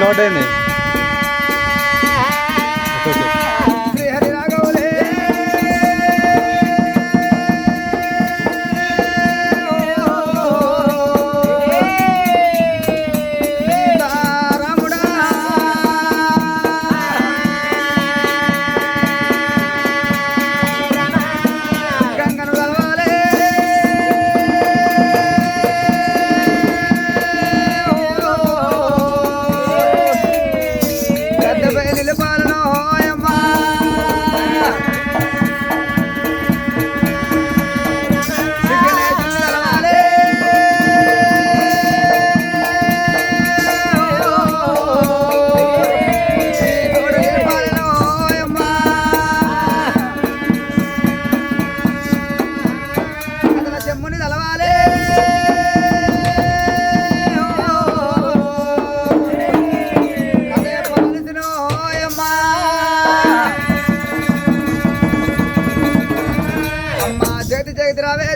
Record అయింది.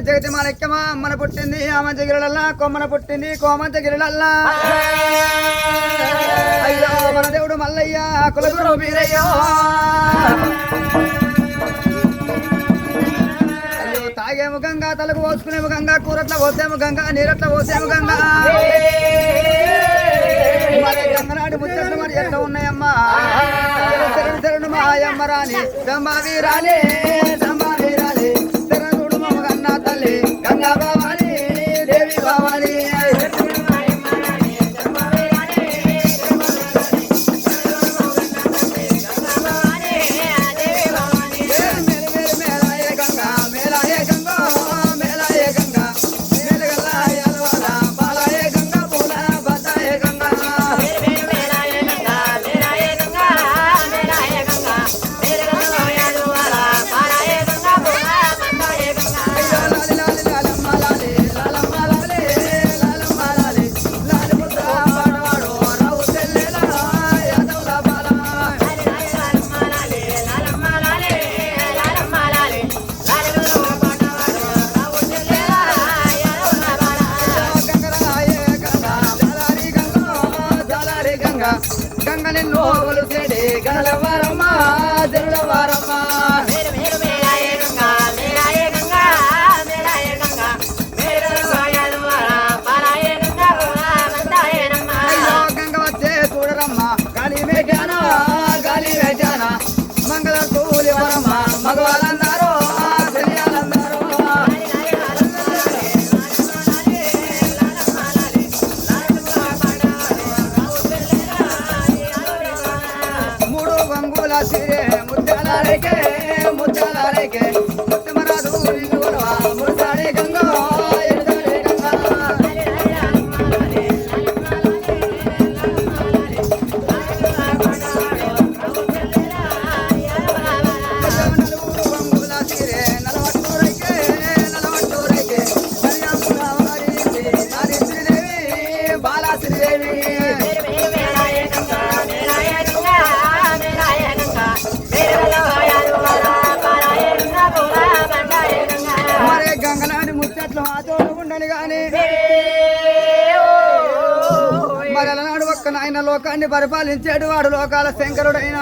జగతి మాణిక్యమా అమ్మన పుట్టింది ఆమంచ గిరిలల్లా కొమ్మన పుట్టింది కోమంచ గిరిలల్లా అయ్యో మన దేవుడు మల్లయ్య కులగురు వీరయ్యో అయ్యో తాగే ముఖంగా తలకు పోసుకునే ముఖంగా కూరట్ల పోసే ముఖంగా నీరట్ల పోసే ముఖంగా మరి గంగనాటి ముచ్చట్లు మరి ఎట్లా ఉన్నాయమ్మా శరణు శరణు మాయమ్మ రాని సంభావి రాలే సంభావి రాలే గంగా భవాని దేవి భవాని గంగ నిన్ను కొలుసేడే గణలవారమ్మ జరులవారమ్మ గంగ వచ్చే చూడరమ్మ గాలి మేఘాన గాలి వేచాన మంగళ కూలి వరమ్మ మగవాళ్ళన్నారు ముత్యాలకే ముత్యాలకే ముత్తమరాదు మురసాడే గంగా మరలనాడు ఒక్క నాయన లోకాన్ని పరిపాలించాడు వాడు లోకాల శంకరుడైన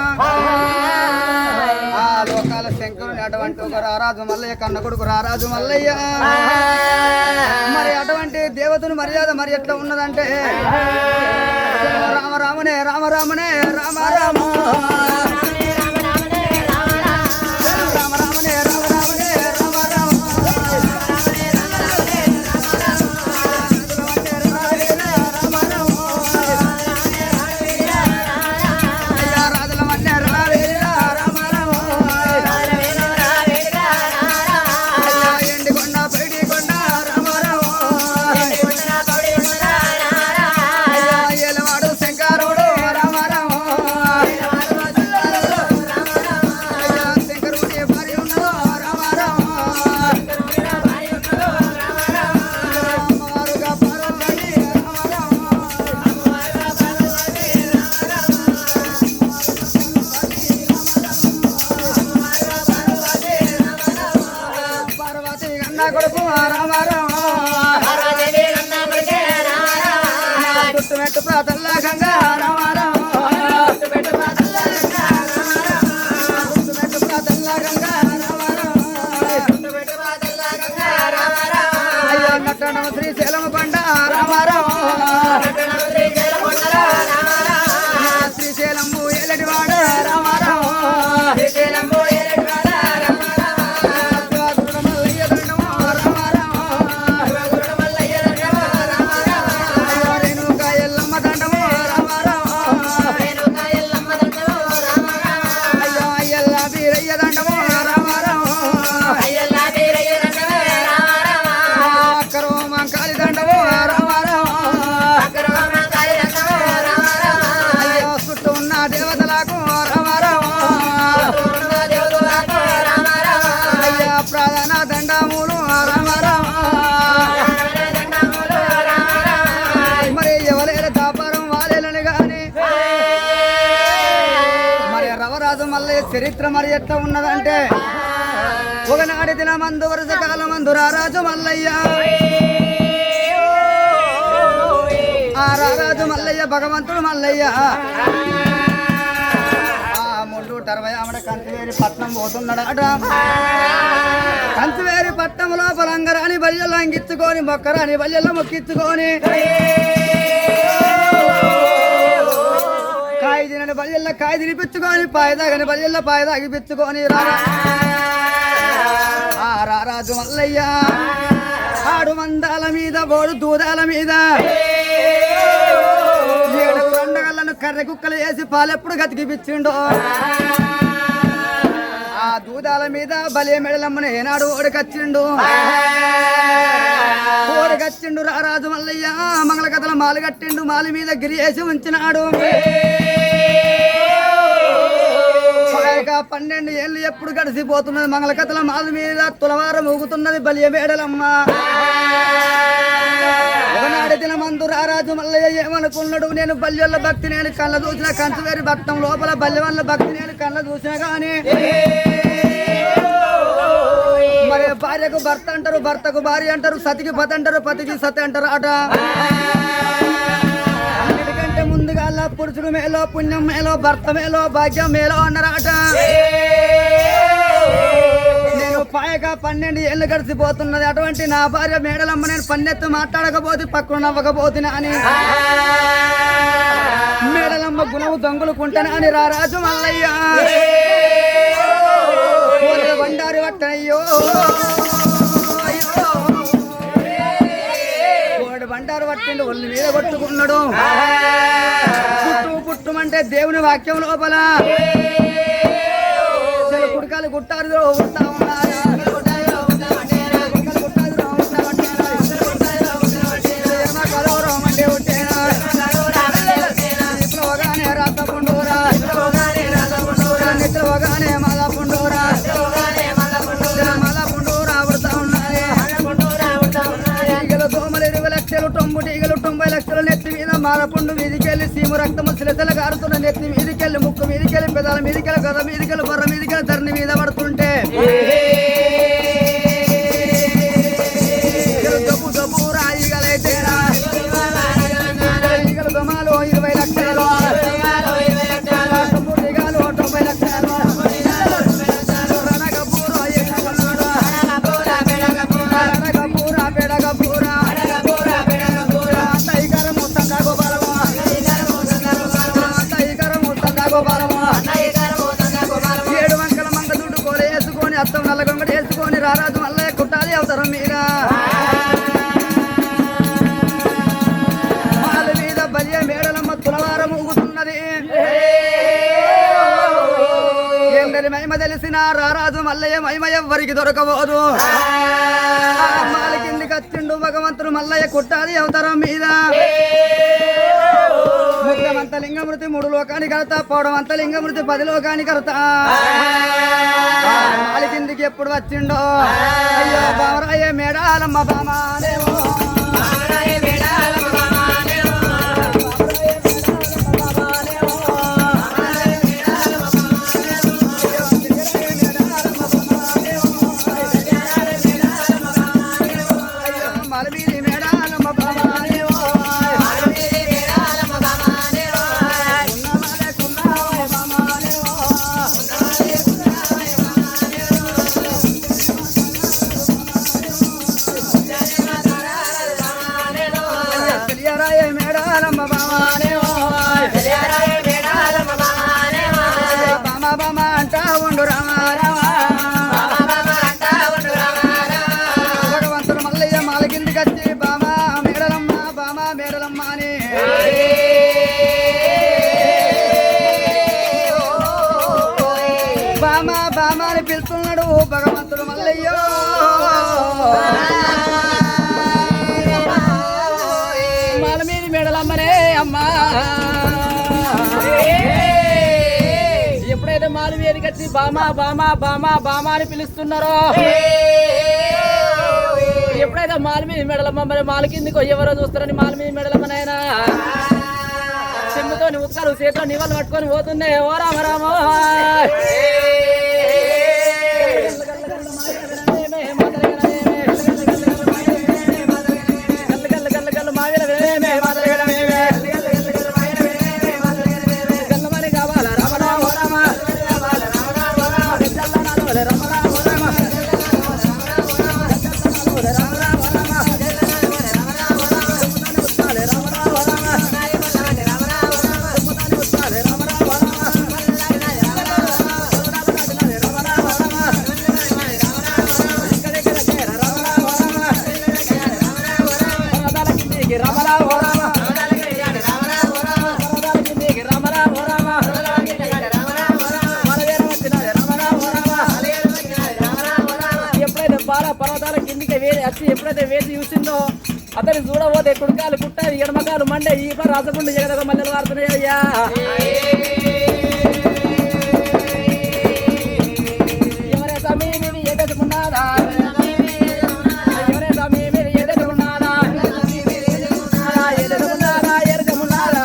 ఆ లోకాల శంకరుడు అటువంటి ఒక రారాజు మల్లయ్య కన్న కొడుకు రారాజు మల్లయ్య మరి అటువంటి దేవతను మర్యాద మరి ఎట్లా ఉన్నదంటే రామరామునే రామరామునే రామ రామ కొడుకు రామారావు చుట్టుమెట్టు ప్రాతల్లా గంగా రామారావు పట్టణం శ్రీశైలం కొండ రామారావు శ్రీశైలంబు ఏలటివాడ రామారావు చరిత్ర మరి ఎట్లా ఉన్నదంటే ఒకనాటి దినమందు వరుస కాలమందు రారాజు మల్లయ్య ఆ రారాజు మల్లయ్య భగవంతుడు మల్లయ్య ఆ 360 ఆవిడ కంచివేరి పట్నం పోతున్నాడట. కంచివేరి పట్నం లోపల అంగరాని బల్యలు అంగిచ్చుకొని మొక్కరాని బల్యలు మొక్కించుకొని కాయ తినని బల్యల్లో కాయ తినిపించుకొని పాయ తాగని బల్యల్లో పాయ తాగిపించుకొని రారాజు మల్లయ్య ఆడు మందాల మీద బోడు దూదాల మీద 7 రండగళ్ళను కర్రె కుక్కలు వేసి పాలెప్పుడు గతికిపించిండు. ఆ దూదాల మీద బలే మెడలమ్మను ఏనాడు ఓడికచ్చిండు రారాజు మల్లయ్య మంగళ కథల మాలు కట్టిండు. మాలి మీద గిరి వేసి ఉంచినాడు. 12 ఏళ్ళు ఎప్పుడు గడిసిపోతున్నది. మంగళ కథల మాలు మీద తులవారం ఊగుతున్నది బలియ మేడలమ్మ. ఒకనాడు దినమందు రారాజు మల్లయ్య ఏమనుకున్నాడు, నేను బల్యల్ల భక్తి నేను కళ్ళ చూసిన కంచవేరి భక్తం లోపల బల్య వల్ల భక్తి నేను కళ్ళ చూసిన గాని మరి భార్యకు భర్త అంటారు, భర్తకు భార్య అంటారు, సతికి పతి అంటారు, పతికి సతి అంటారు అట. అన్నిటికంటే ముందుగా పురుషుడు మేలో పుణ్యం మేలో భర్త మేలో భాగ్యం మేలో అన్నారట. నేను పాయక 12 ఏళ్ళు గడిచిపోతున్నది. అటువంటి నా భార్య మేడలమ్మ నేను పన్నెత్తు మాట్లాడకపోతే పక్కన నవ్వకపోతున్నా అని మేడలమ్మ గుణము దొంగులుకుంటాను అని రారాజు మల్లయ్య బండారు పట్టనయ్యో బండారు పట్టిండు ఒళ్ళు మీద కొట్టుకున్నాడు. పుట్టుమంటే దేవుని వాక్యం లోపల కుడికాలు గుట్టారు ఉంటా ఉన్నారు. టొంబుటీగలు 90 లక్షల నెత్తి మీద మాలపుండు మీదికెళ్ళి సీము రక్తము సిలసల కారుతున్న నెత్తి మీదికెళ్ళి ముక్కు మీదికెళ్ళి పెదాల మీదికెళ్ళి గొర్ర మీదికెళ్ళి బొర్ర మీదికెళ్ళి ధరణి మీద పడుతుంటే గబు గబు రాయిగలైతే దొమాలు 20 లక్షలు టొంబుటీగలు 90 లక్షలు అత్తం నల్లగొంగడి వేసుకొని రారాజు మల్లయ్య కుట్టాలి అవసరం మీద మాల మీద బలియ మేడలమ్మ తులవారం ఊగుతున్నది. ఎందరి మహిమ తెలిసిన రారాజు మల్లయ్య మహిమ ఎవ్వరికి దొరకబోదు. మాల కిందికి వచ్చిండు భగవంతుడు మల్లయ్య కుట్టాలి అవసరం మీద ముద్రమంత లింగమృతి 3 లోకానికి కడతా పోవడం అంత లింగమృతి 10 లోకానికి కడతా. మాలి కిందికి ఎప్పుడు వచ్చిండో అయ్యో బామరాయ మేడాలమ్మ బామానేమో తెలియారాయే మేడాలమ్మ బామానే బామా బామా అంటా ఉండు రామారామా భగవంతుడు మల్లయ్య మాల కిందికి వచ్చి బామా మేడలమ్మ అని బామా అని పిలుస్తున్నాడు భగవంతుడు మల్లయ్యో మాల మీద మేడలమ్మనే అమ్మా ఎప్పుడైతే మాల మీదకి వచ్చి బామా అని పిలుస్తున్నారో ఎప్పుడైతే మాల మీద మెడలమ్మ మరి మాల కిందికి ఎవరో చూస్తారని మాల మీద మెడలమ్మ నాయన చెమ్ముతో ఉత్కాలు చేతిలో నివాళులు పట్టుకొని పోతున్నాయి ఓ రామ పర్వతాల కిందికి వచ్చి ఎప్పుడైతే వేసి చూసిందో అతని చూడబోతే కుడికాలు కుట్టాలి ఎడమకాలు మండే ఈ రాసకుండా జగదగ మల్లెలు వాడుతున్నాయి అయ్యా ఎవరే సమీ మీరు ఎదుకున్నారా ఎవరే సమీ మీరు ఎదుకున్నారా ఎదుకున్నారా ఎరకమున్నారా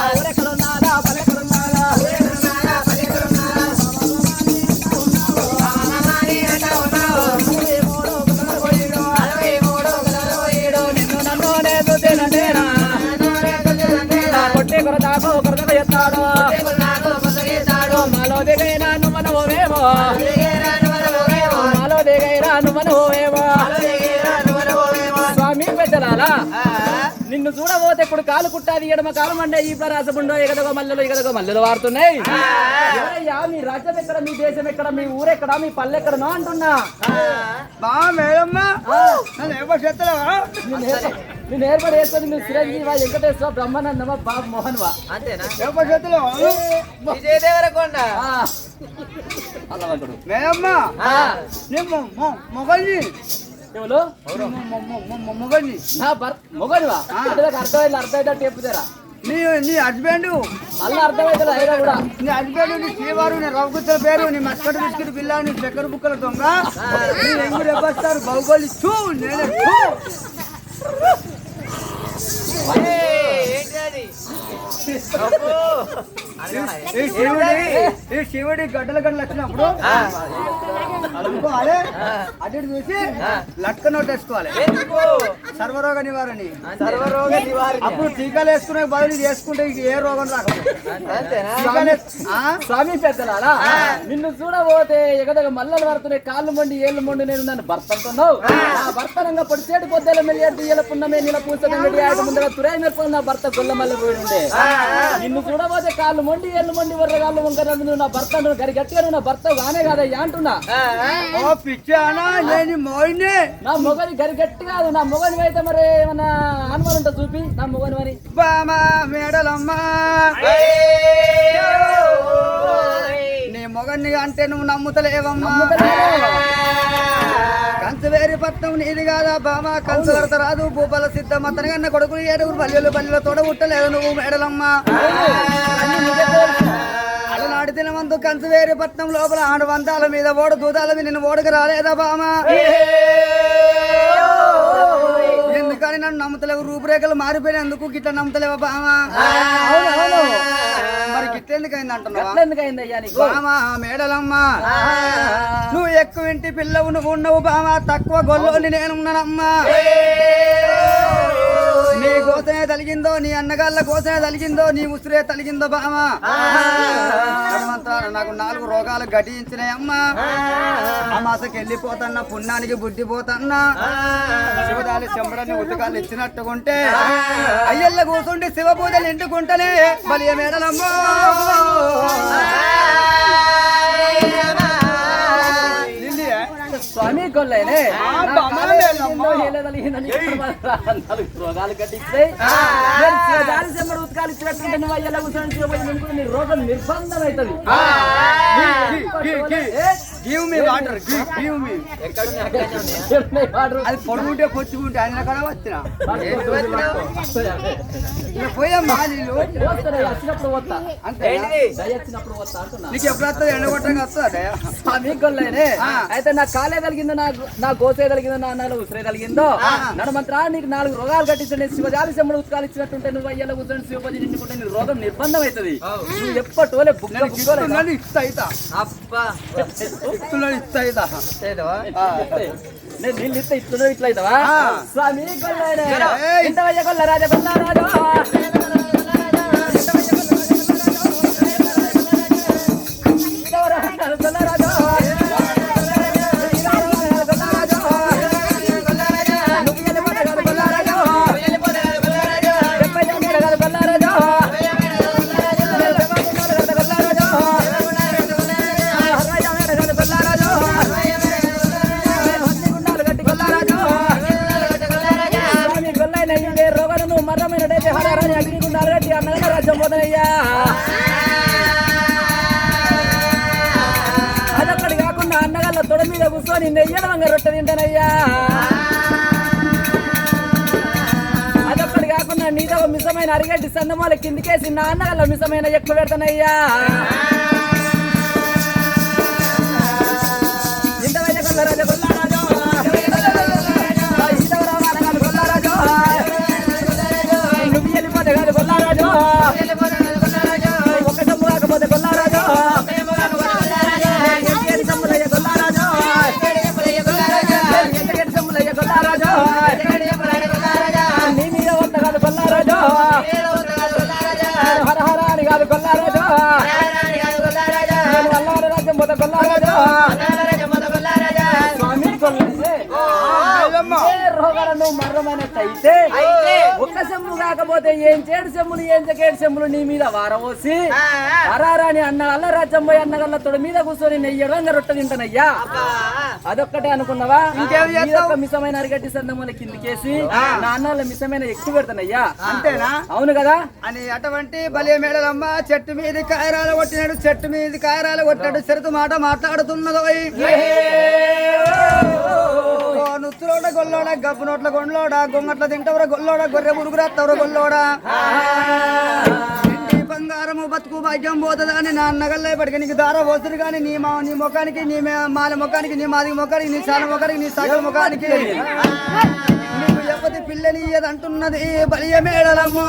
ఎవరెక్కడున్నారా పల్లెక్కడున్నారా మాలో దిగైనా నువ్వనోవేమో స్వామి పెద్దలాలా నిన్ను చూడబోతే ఇప్పుడు కాలు కుట్టాది ఎడమ కాలం అంటే ఈ రాసపుండో ఎగదగో మల్లెలు వాడుతున్నాయి ఎవరయ్యా మీ రాజ్యం ఎక్కడ మీ దేశం ఎక్కడ మీ ఊరెక్కడ మీ పల్లె ఎక్కడనో అంటున్నా నేను ఏర్పాటు చేస్తుంది నువ్వు చిరంజీవా వెంకటేశ్వర బ్రహ్మానందమా బాబు మోహన్వా అంతేనా విజయదేవరకొండ మొగల్ని మొగనివా అర్థమైతే చెప్పుతారా నీ హస్బెండ్ అలా అర్థమైతే అయినా కూడా నీ హస్బెండ్ నీ శ్రీవారు నీ రఘుగుత్తల పేరు నీ మస్కట్ బిస్కెట్ బిల్లా నీ చక్కెర బుక్కల దొంగ ఎంగుడు ఎవ్వస్తారు బాహుబలి చూ నేనే శివుడి గడ్డల వచ్చినప్పుడు అనుకోవాలి అటు చూసి లట్క నోట్ వేసుకోవాలి సర్వరోగ నివారణి అప్పుడు టీకాలు వేసుకునే బదులు చేసుకుంటే ఏ రోగం రాకపోతే స్వామి పెద్దలారా నిన్ను చూడబోతే ఎగదగ మల్లలు పడుతున్నాయి కాళ్ళు మండి ఏళ్ళు మండి నేను నన్ను భర్త అంటున్నావు ఆ భర్తనంగా పొడిచేటి పొద్దుల మెల్లి పున్నమే నీళ్ళ పూసే ముందుగా తురాయి మెరుపు నా భర్త గొల్ల మల్ల పోయి ఉండే నిన్ను చూడబోతే కాళ్ళు మొండి ఏళ్ళు మొండి వర్రగాళ్ళు వంకర నువ్వు నా భర్త గరి గట్టిగా నువ్వు నా భర్త కానే కాదయ్యా అంటున్నా నా మొగని గరి గట్టి కాదు నా మొగని అయితే మరి ఏమన్నా అనుమానం ఉంటో చూపి నా మొగని అని బామా మేడలమ్మా నీ మొగన్ని అంటే నువ్వు నమ్ముతలేవమ్మా కంచవేరి పట్నం నీది కాదా బామా కంచు కడత రాదు భూపాల సిద్ధమ్మ తనగన్న కొడుకులు ఏడుగురు పల్లెలు తోడబుట్టలేదు నువ్వు మేడలమ్మా అలనాడు తినమందు కంచవేరి పట్నం లోపల ఆడు వంతాల మీద ఓడ దూదాల మీద నిన్ను ఓడకు రాలేదా బామా ఎందుకని నన్ను నమ్ముతలేవు రూపురేఖలు మారిపోయినందుకు గిట్ల నమ్ముతలేవా బామా మరి గిట్ల ఎందుకైంది అంటున్నావు బామా మేడలమ్మా నువ్వు ఎక్కువ ఇంటి పిల్లవు నువ్వు ఉన్నావు బామా తక్కువ గొల్లోని నేనున్నానమ్మా నీ కోసమే తలిగిందో నీ అన్నగాళ్ళ కోసమే తలిగిందో నీ ఉసిరే తలిగిందో బామా నాకు 4 రోగాలు గటించినాయమ్మా అమాసకి వెళ్ళిపోతన్నా పుణ్యానికి బుద్ధి పోతన్నా శివదాలి చెంబడని ఉతకాలు ఇచ్చినట్టుకుంటే అయ్యల్ల కూర్చుంటే శివ పూజలు ఇంటుకుంటేనే బలి మేడలమ్మో స్వామి కొల్లైనే రోగాలు కట్టిస్తే ఉతకాలు ఇచ్చినట్టుంటే నువ్వు అయ్యేలా కూర్చొని నీ రోగం నిర్బంధం అవుతుంది. అది పొడుగుంటే పొచ్చుకుంటే ఆయన కూడా వచ్చిన పోయమ్మా నీళ్ళు వచ్చినప్పుడు వస్తా అంతే వచ్చినప్పుడు వస్తా అంటున్నా. నీకు ఎప్పుడు వస్తుంది ఎండగొట్టంగా వస్తుంది స్వామి కొల్లైనే అయితే నా కాలే కలిగిందో నా గోసే కలిగిందో నా అన్నలో ఉసిరే కలిగిందో నడమంత్రా నీకు 4 రోగాలు కట్టించండి శివజాలి సెమ్మడు ఉత్కాలు ఇచ్చినట్టుంటే నువ్వు అయ్యేలా కూర్చొని శివపూజ నిండుకుంటే నీ రోగం నిర్బంధం అవుతుంది. నువ్వు ఎప్పటోలే నేను నీళ్ళు ఇస్తే ఇట్లా ఇట్లా అవుతావా స్వామి ఇంత వయ్య కొల్ల రాజా కొల్ల రాజా అదొక్కడి కాకుండా అన్నగల్ల తొడ మీద కూర్చొని నెయ్యడంగా రొట్టె తింటానయ్యా. అదొక్కడి కాకుండా నీతో మిసమైన అరిగడ్డి సన్నమాల కిందికేసి నా అన్నగల్ల మిసమైన ఎక్కువ పెడతానయ్యా. ఇంత వయ్య కొల్ల రాజా కొల్ల రాజా నువ్వు వెళ్ళిపోతే కాదు కొల్లారాజు ఒక సమ్ము కాకపోతే కొల్లారాజు సమ్ములయ్య కొల్లారాజు సమ్ములయ్య కొల్లారాజు నీ మీద వద్ద కాదు కొల్లారాజు హరహర అని కాదు కొల్లారాజు అల్లారి రాజ్యం పోతే కొల్లారాజు స్వామి కొల్లైతే రోగాలను మరణమైనట్టయితే ఒక్క సెమ్ము కాకపోతే ఏం చేడు సెమ్ములు ఏం చెకేడు సెమ్ములు నీ మీద వారవోసి అరారాని అన్న అల్ల రాజ్యం పోయి అన్నగల్ల తొడ మీద కూర్చొని నెయ్యడంగా రొట్టె తింటానయ్యా. అదొక్కటే అనుకున్నావా? మిసమైన అరిగడ్డి సందముల కిందికేసి నా అన్నల మిసమైన ఎక్కువ పెడతానయ్యా. అంతేనా? అవును కదా అని అటువంటి బలి మేడలమ్మ చెట్టు మీద కాయరాలు కొట్టినాడు చెట్టు మీద కాయరాలు కొట్టాడు చెరుతు మాట మాట్లాడుతున్నదో నుత్తులోడ గొల్లోడ గబ్బు నోట్ల గొండ్లోడ గొంగట్ల తింటవర గొల్లోడ గొర్రె మురుగురాత్తవర గొల్లోడ బంగారము బతుకు భాగ్యం పోతుంది అని నా అన్నగల్ల ఇప్పటికి నీకు దార పోతుంది కానీ నీ ముఖానికి నీ మాల ముఖానికి నీ మాది ముఖానికి నీ సాల ముఖానికి నీ సగల ముఖానికి నీకు ఎవరి పిల్లని అంటున్నది బలియ మేడలమ్మ.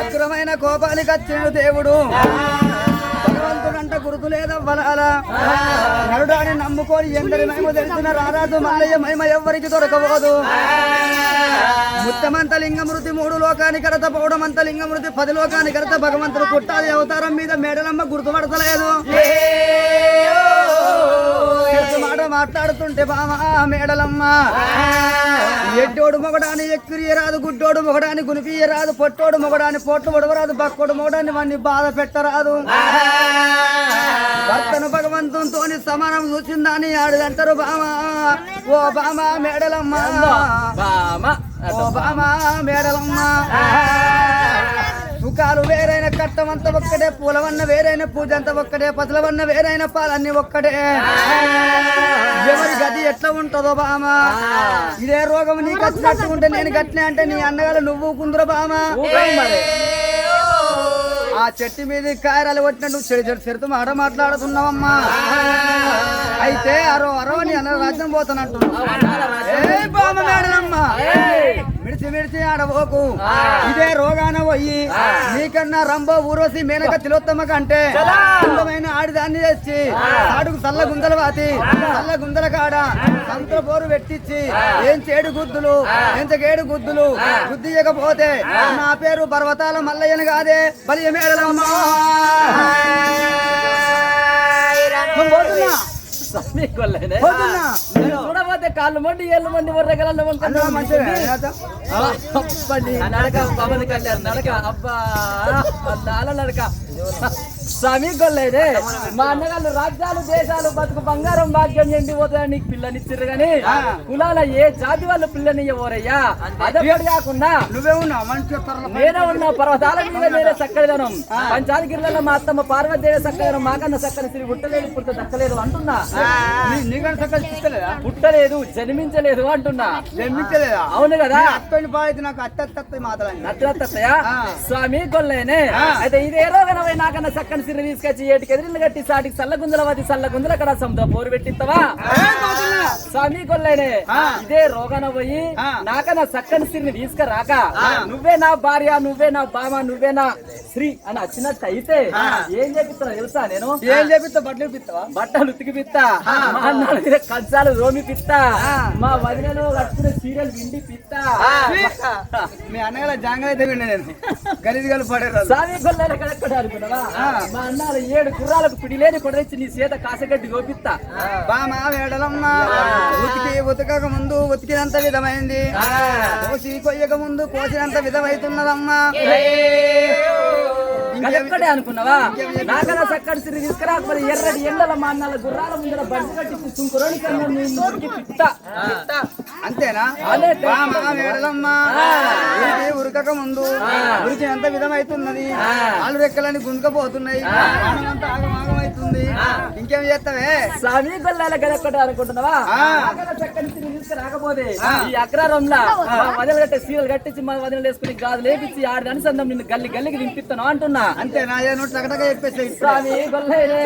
అగ్రమైన కోపానికి వచ్చిన దేవుడు భగవంతుడంట గుర్తు లేదవ్వాలా నరుడాన్ని నమ్ముకొని ఎందరి మహిమ తెలిసిన రారాజు మల్లయ్య మహిమ ఎవ్వరికి దొరకబోదు. ముత్తమంత లింగమృతి 3 లోకానికి కడత పౌడమంత లింగమృతి 10 లోకానికి కడత భగవంతుడు పుట్టాది అవతారం మీద మేడలమ్మ గుర్తుపడతలేదు. మాట మాట్లాడుతుంటే బామా మేడలమ్మ ఎడ్డోడు మొగడాన్ని ఎక్కిరియరాదు గుడ్డోడు మొగడాన్ని గునిపియరాదు పొట్టోడు మొగడాన్ని పొట్లు పొడవరాదు బక్కోడు మొగడాన్ని వాడిని బాధ పెట్టరాదు. భర్తను భగవంతునితో సమానం చూసిందని ఆడుదంటారు బామా. ఓ బామా మేడలమ్మ ఓ బామా మేడలమ్మ సుఖాలు వేరైన కట్టమంత ఒక్కటే పూలవన్న వేరైన పూజ అంత ఒక్కటే పసలవన్న వేరైన పాలన్నీ ఒక్కటే. ఎవరి గది ఎట్లా ఉంటుందో బామా ఇదే రోగం నీకు వచ్చినట్టుకుంటే నేను గట్టినే అంటే నీ అన్నగారు నువ్వు కుందురు బామా. ఆ చెట్టు మీద కాయరాలు కొట్టినట్టు చెడు చెడుతూ మాట మాట్లాడుతున్నావమ్మా. అయితే అరో అని అన్న రాజ్యం పోతానంటున్నా మిడిచి మిడిచి ఆడబోకు ఇదే రోగాన పోయి నీకన్నా రంబో ఊర్వశి మేనక తిలోత్తమ కంటే అందమైన ఆడిదాన్ని తెచ్చి ఆడుకు సల్ల గుందల వాతి సల్ల గుందల కాడ సంత బోరు పెట్టించి ఏం చేడు గుద్దులు ఎంతకేడు గుద్దులు గుద్దియకపోతే నా పేరు పర్వతాల మల్లయ్యను కాదే బలి మేడలమ్మా. స్వామి గొల్లైనే పోతున్నా. చూడబోతే కాళ్ళు మండి ఏళ్ళు మండి వర్రగల అందులో మంచిగా నడక పవన్ కళ్యాణ్ నడక అబ్బా నాల నడక స్వామి గొల్లైనే మా అన్నగాళ్ళు రాజ్యాలు దేశాలు బతుకు బంగారం భాగ్యం ఎండి పోతాయని నీకు పిల్లనిచ్చిర్రు గాని కులాల ఏ జాతి వాళ్ళు పిల్లనియ్యవోరయ్యా అదొకటి కాకుండా నువ్వే ఉన్నావు మంచిగా నేనే ఉన్నా పర్వతాల మీద నేనే చక్కదనం పంచాలగిరిలో మా అత్తమ్మ పార్వతీదేవి చక్కదనం మాకన్నా చక్కని తిరిగి పుట్టలేదు పుట్ట దక్కలేదు అంటున్నా నీకన్నా చక్కగా చిక్కలేదా పుట్టలేదు జన్మించలేదు అంటున్నా జన్మించలేదా అవును కదా అత్తని పాడైతే నాకు అత్త మాటలు అత్తయ్య స్వామి గొల్లైనే అయితే ఇదే రోగనవై నాకన్నా చక్కని సిరి తీసుకొచ్చి ఏటికి ఎదిరిని కట్టి సాటికి సల్లగుందల వది సల్లగుందల అక్కడ సముద్ర పోరు పెట్టిస్తావా స్వామి గొల్లైనే ఇదే రోగన పోయి నాకన్నా చక్కని సిరిని తీసుకురాక నువ్వే నా భార్య నువ్వే నా బామ నువ్వే నా శ్రీ అని వచ్చినట్టు అయితే ఏం చేపిస్తా తెలుసా నేను ఏం చేపిస్తా బట్టలు పిస్తావా బట్టలు ఉతికిపిత్తా మా అన్నాడు మీద కంచాలు రోమిపిత్తా మా వదినలో కట్టుకునే సీరియల్ విండి పిత్తా మీ అన్నగారు జాంగల్ అయితే విన్నా నేను గలీజ్ గలు పడేరు స్వామి గొల్లైన కడక్కడ అనుకున్నావా మా అన్నాడు 7 గుర్రాలకు పిడిలేని కొడచ్చి నీ చేత కాసగడ్డి గోపిత్తా బామా వేడలమ్మా ఉతకక ముందు ఉతికినంత విధమైంది కోసి కొయ్యక ముందు కోసినంత విధమైతున్నదమ్మా కడక్కడే అనుకున్నావా నాకన్నా చక్కటి సిరి తీసుకురాకపోతే ఎర్రటి ఎండల మా అన్నాల గుర్రాల ముందర బండి కట్టి తుంకురోని కన్నా పిత్తా అంతేనా బామా వేడలమ్మా ఉరకక ముందు ఉరికినంత విధమైతున్నది ఆలు రెక్కలని గుంజకపోతున్నాయి ప్రాణమంతా ఆగమాగమైతుంది ఇంకేం చేస్తావే స్వామి గొల్లాల గడక్కడే అనుకుంటున్నావా చక్కని సిరి తీసుకురాకపోతే ఈ అగ్రరంలా వదిలి కట్టే సీరియల్ కట్టించి మా వదిలి వేసుకుని గాజు లేపించి 6 అనుసంధం నిన్ను గల్లి గల్లికి దింపిస్తాను అంటున్నా అంతేనా నోట్ టకటక చెప్పేసి స్వామి గొల్లైనే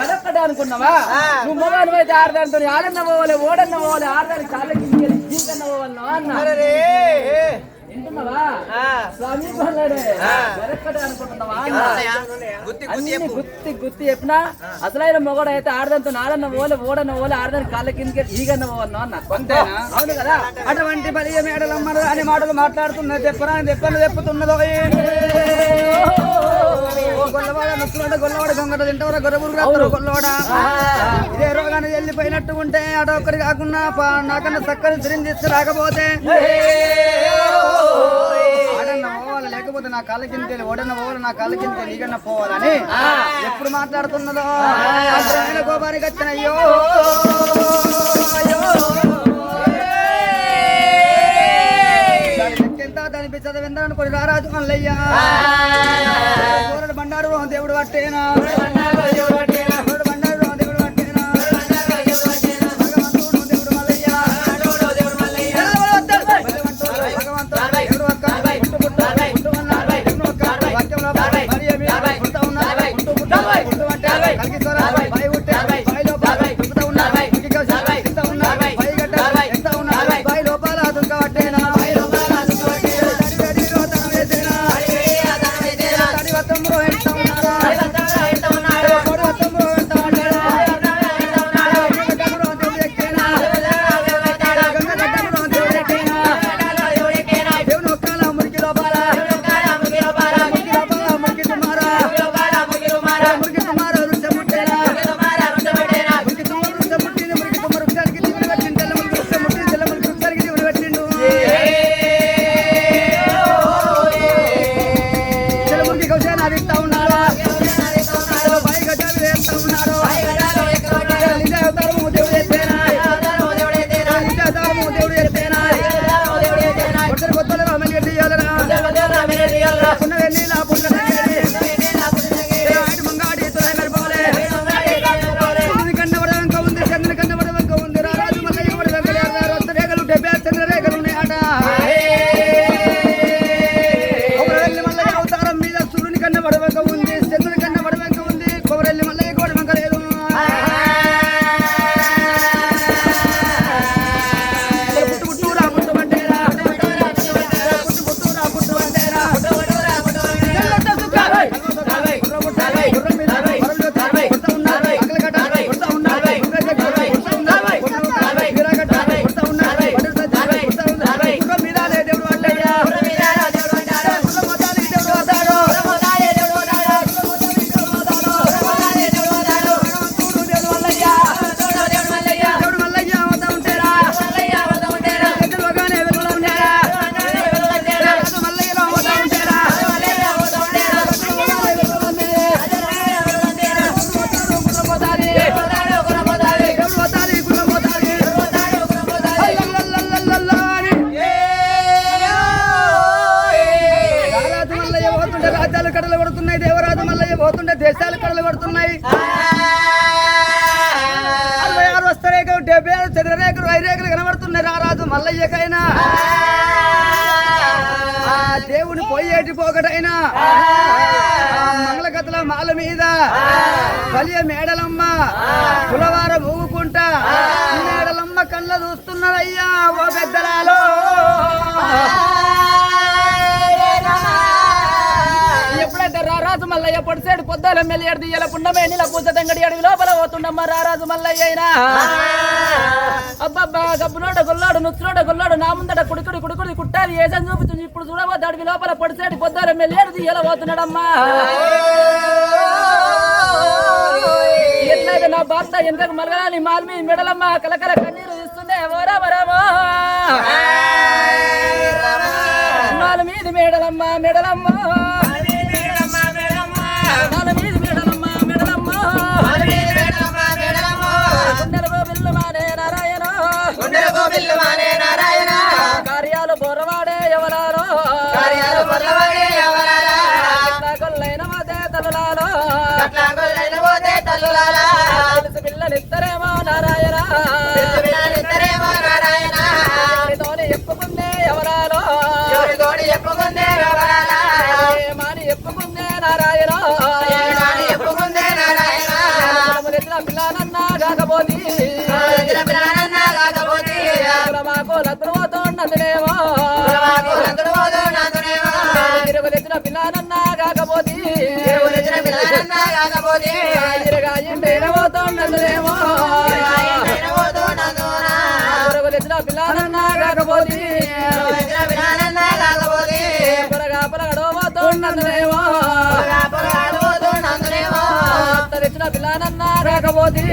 గడక్కడే అనుకున్నావా నువ్వు మొబైల్ అయితే 6 దానితో ఆడన్న పోవాలి ఓడన్న పోవాలి 6 దాని కాళ్ళకి జీకన్న పోవాలి అన్న వింటున్నావా స్వామి గొల్లైనే గడక్కడే అనుకుంటున్నావా గుత్తి గుత్తి చెప్పినా అసలైన మొగడు అయితే ఆడదంతో నాడన్న పోలే ఓడన్న పోలే ఆడదాని కాళ్ళ కిందకి ఈగన్న పోవన్నా అన్న అవును కదా అటువంటి బలియ మేడలమ్మరు అని మాటలు మాట్లాడుతున్నది చెప్పరా చెప్పను చెప్పుతున్నదో గొల్లవాడ నొప్పులంటే గొల్లవాడ గొంగట తింటవరా గొర్రెబురు గొల్లవాడ ఇదే రోగాన్ని వెళ్ళిపోయినట్టు ఉంటే అటు ఒక్కడి కాకుండా నాకన్నా చక్కని తిరిగి తీసుకు రాకపోతే ఆడన్న పోవాలి లేకపోతే నా కాళ్ళ కింద ఓడన్న పోవాలి నా కాళ్ళ కింద నీకన్నా పోవాలని ఎప్పుడు మాట్లాడుతున్నదో ఆయన కోపానికి వచ్చిన అయ్యో దాని చదివిందని కొన్ని రారాజు మల్లయ్య బండారు దేవుడు పట్టేనా ఎదురేకులు వైరేకులు కనబడుతున్నాయి రారాజు మల్లయ్యకైనా ఆ దేవుని పోయేటి పోకటైనా మంగళకథల మాల మీద బలియ మేడలమ్మ కులవార ఊగుకుంటా మేడలమ్మ కళ్ళ చూస్తున్నదయ్యా ఓ పెద్దలాలో ఎప్పుడైతే రారాజు మల్లయ్య పొడిసేడు పొద్దుల మెల్లియాడు దియ్యల పుండమే నీల పూజ తంగడి అడవి లోపల పోతుండమ్మ రారాజు మల్లయ్య అయినా అబ్బబ్బా గబ్బునోడ గొల్లాడు నుచ్చునోడ గొల్లాడు నా ముందట కుడుకుడు కుడుకుడు కుట్టాలి ఏజని చూపుతుంది ఇప్పుడు చూడబోద్దు అడవి లోపల పొడిసేడు పొద్దుల మెల్లియాడు దియ్యల పోతున్నాడమ్మా ఎట్లయితే నా భర్త ఎంతకు మలగలని మాల్మీ మెడలమ్మ కలకల కన్నీరు ఇస్తుండే ఓరామరామో మాలమీది మెడలమ్మ మెడలమ్మ కార్యాలు బొరవాడే ఎవరాలో కొల్లైన పోతే తల్లులాలో పిల్లనిద్దరేమో నారాయణ తోని ఎప్పుకుందే ఎవరాలో మాని ఎప్పుకుందే నారాయణ పిల్లనన్నా కాకపోతే మాకు లగ్నమవుతోండేమో తిరుగు తెచ్చిన పిల్లనన్నా కాకపోతే పోతోండేమో తిరుగు తెచ్చిన పిల్లనన్నా కాకపోతే పొరగా పొరగడో పోతోండేమో తెచ్చిన పిల్లనన్నా కాకపోతే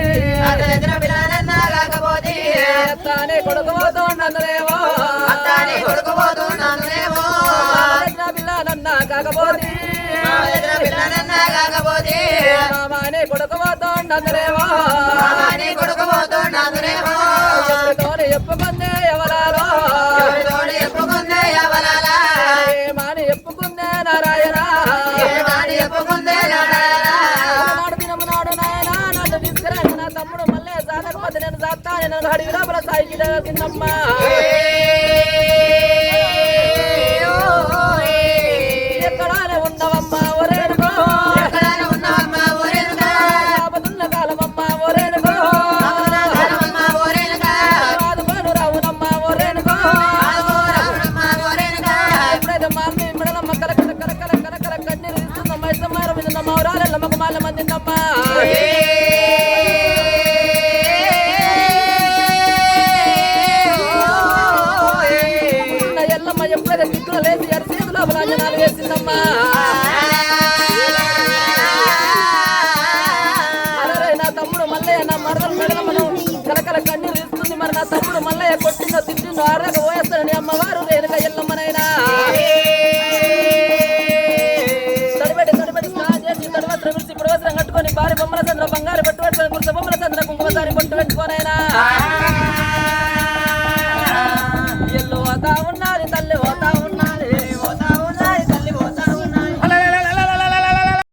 అత్తానే కొడుకు పోతోండేమో పిల్లనన్నా కాకపోతే మామానే కొడుకు పోతోండేమో ఎప్పుకుందే ఎవరాలో మాని ఎప్పుకుందే నారాయణ నాడు దినము నాడు నాయన నన్ను తీసుకురండి నా తమ్ముడు మళ్ళీ సాధకపోతే నేను సాత్తాను నన్ను అడిగి లోపల సాయికి తిన్నమ్మా ఎక్కడానే ఉండవమ్మా ఒరేనుకో ఆపదున్న కాలమమ్మా ఒరేనుకో ఆదుకోను రావునమ్మా ఒరేనుకో ఎప్పుడైతే మా అమ్మ మిడలమ్మ కలకల కలకల కలకల కన్నీరు ఇస్తుందమ్మా ఇస్తమ్మా రమిందమ్మా ఊరాలెల్లమ్మకు మాల మందిందమ్మా ఎల్లమ్మ ఎప్పుడైతే తిక్కులు లేచి అరిసేదు లోపల అంజనాలు వేసిందమ్మా అరే నా తమ్ముడు మల్లయ్య నా మరదలు మెడలమ్మను కలకల కన్నీరు ఇస్తుంది మరి నా తమ్ముడు మల్లయ్య కొట్టిందో తిట్టిందో ఆడక పోయేస్తానని అమ్మవారు రేణుక ఎల్లమ్మనైనా తడిబెట్టి స్నానం చేసి తడివస్త్రం విడిచి పుడవస్త్రం కట్టుకొని భారీ బొమ్మల చంద్ర బంగారు పట్టు పెట్టుకొని కుర్త బొమ్మల చంద్ర కుంకుమసారి పట్టు పెట్టుకోనైనా ఎల్లు పోతా ఉన్నది తల్లి పోతా